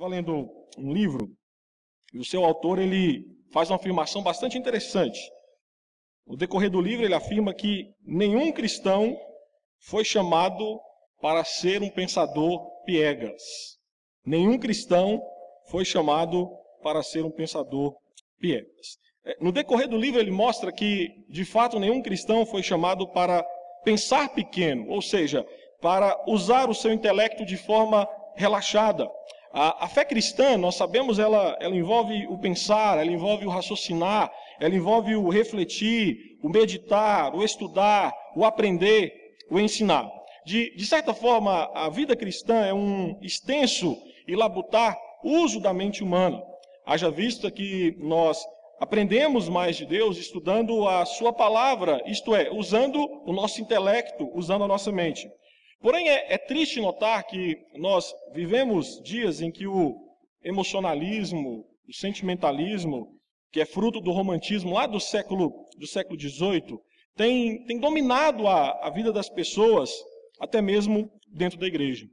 Estava lendo um livro e o seu autor ele faz uma afirmação bastante interessante. No decorrer do livro ele afirma que nenhum cristão foi chamado para ser um pensador piegas. Nenhum cristão foi chamado para ser um pensador piegas. No decorrer do livro ele mostra que, de fato, nenhum cristão foi chamado para pensar pequeno, ou seja, para usar o seu intelecto de forma relaxada. A fé cristã, nós sabemos, ela envolve o pensar, ela envolve o raciocinar, ela envolve o refletir, o meditar, o estudar, o aprender, o ensinar. De certa forma, a vida cristã é um extenso e labutar uso da mente humana. Haja vista que nós aprendemos mais de Deus estudando a sua palavra, isto é, usando o nosso intelecto, usando a nossa mente. Porém, é triste notar que nós vivemos dias em que o emocionalismo, o sentimentalismo, que é fruto do romantismo lá do século XVIII, tem dominado a vida das pessoas, até mesmo dentro da igreja.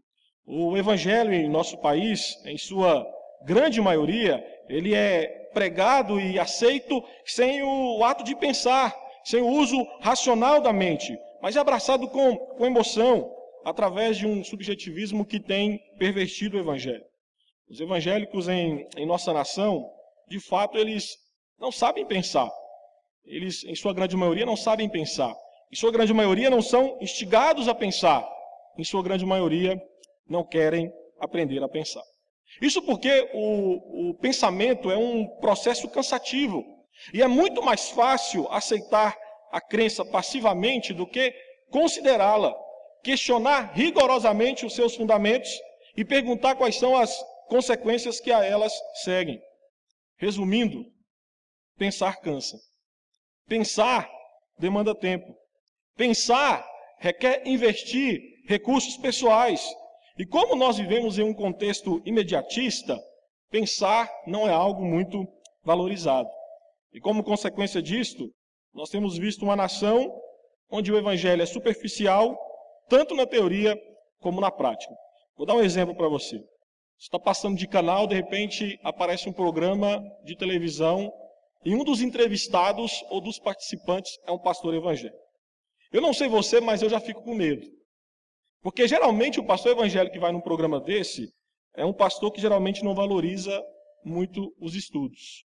O evangelho em nosso país, em sua grande maioria, ele é pregado e aceito sem o ato de pensar, sem o uso racional da mente, mas é abraçado com emoção, através de um subjetivismo que tem pervertido o evangelho. Os evangélicos em nossa nação, de fato, eles não sabem pensar. Eles, em sua grande maioria, não sabem pensar. Em sua grande maioria, não são instigados a pensar. Em sua grande maioria, não querem aprender a pensar. Isso porque o pensamento é um processo cansativo. E é muito mais fácil aceitar a crença passivamente do que considerá-la, questionar rigorosamente os seus fundamentos e perguntar quais são as consequências que a elas seguem. Resumindo, pensar cansa. Pensar demanda tempo. Pensar requer investir recursos pessoais. E como nós vivemos em um contexto imediatista, pensar não é algo muito valorizado. E como consequência disto, nós temos visto uma nação onde o evangelho é superficial, tanto na teoria como na prática. Vou dar um exemplo para você. Você está passando de canal, de repente aparece um programa de televisão e um dos entrevistados ou dos participantes é um pastor evangélico. Eu não sei você, mas eu já fico com medo. Porque geralmente o pastor evangélico que vai num programa desse é um pastor que geralmente não valoriza muito os estudos.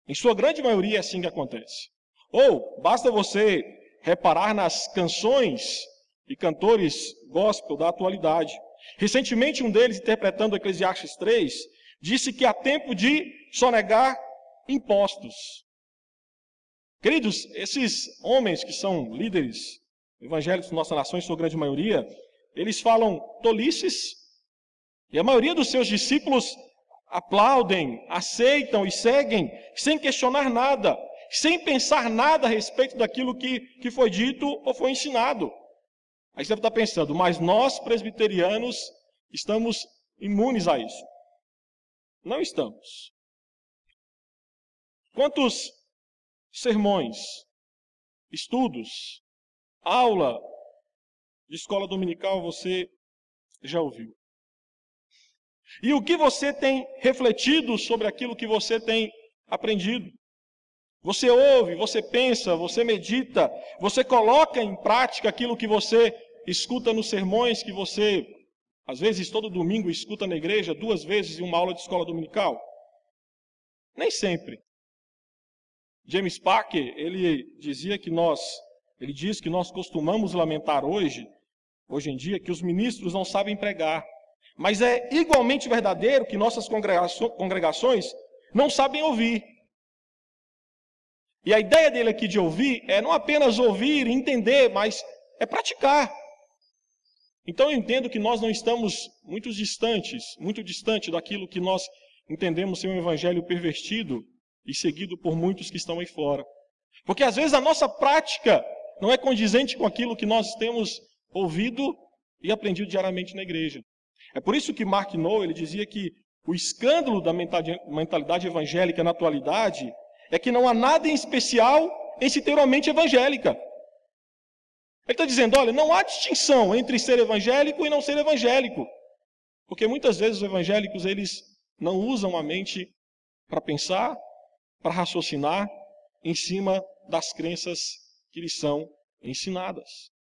Em sua grande maioria é assim que acontece. Ou basta você reparar nas canções e cantores gospel da atualidade. Recentemente, um deles, interpretando Eclesiastes 3, disse que há tempo de sonegar impostos. Queridos, esses homens que são líderes evangélicos da nossa nação, em sua grande maioria, eles falam tolices, e a maioria dos seus discípulos aplaudem, aceitam e seguem, sem questionar nada, sem pensar nada a respeito daquilo que foi dito ou foi ensinado. Aí você deve estar pensando, mas nós, presbiterianos, estamos imunes a isso. Não estamos. Quantos sermões, estudos, aula de escola dominical você já ouviu? E o que você tem refletido sobre aquilo que você tem aprendido? Você ouve, você pensa, você medita, você coloca em prática aquilo que você escuta nos sermões, que você, às vezes, todo domingo escuta na igreja, 2 vezes em uma aula de escola dominical? Nem sempre. James Packer, ele diz que nós costumamos lamentar hoje em dia, que os ministros não sabem pregar. Mas é igualmente verdadeiro que nossas congregações não sabem ouvir. E a ideia dele aqui de ouvir é não apenas ouvir e entender, mas é praticar. Então eu entendo que nós não estamos muito distante daquilo que nós entendemos ser um evangelho pervertido e seguido por muitos que estão aí fora. Porque às vezes a nossa prática não é condizente com aquilo que nós temos ouvido e aprendido diariamente na igreja. É por isso que Mark Noll, ele dizia que o escândalo da mentalidade evangélica na atualidade é que não há nada em especial em se ter uma mente evangélica. Ele está dizendo, olha, não há distinção entre ser evangélico e não ser evangélico. Porque muitas vezes os evangélicos, eles não usam a mente para pensar, para raciocinar em cima das crenças que lhes são ensinadas.